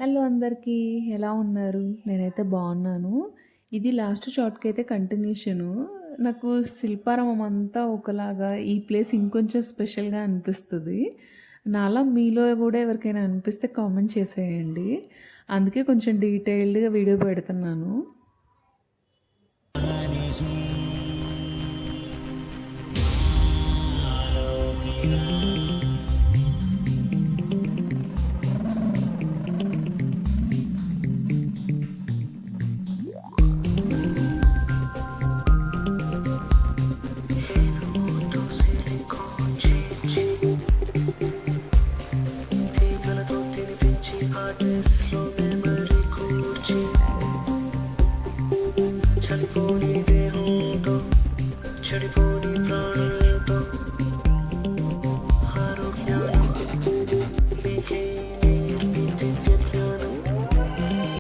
Hello అందరికీ. ఎలా ఉన్నారు? నేనైతే బావున్నాను. ఇది లాస్ట్ షాట్‌కైతే కంటిన్యూషను. నాకు శిల్పారామం అంతా ఒకలాగా, ఈ ప్లేస్ ఇంకొంచెం స్పెషల్‌గా అనిపిస్తది. నాలా మీలో గూడా ఎవరికైనా అనిపిస్తే కామెంట్ చేసేయండి. అందుకే కొంచెం డీటెయిల్డ్‌గా వీడియో పెడుతున్నాను. తీగలతో తినిపించి ఆటేసి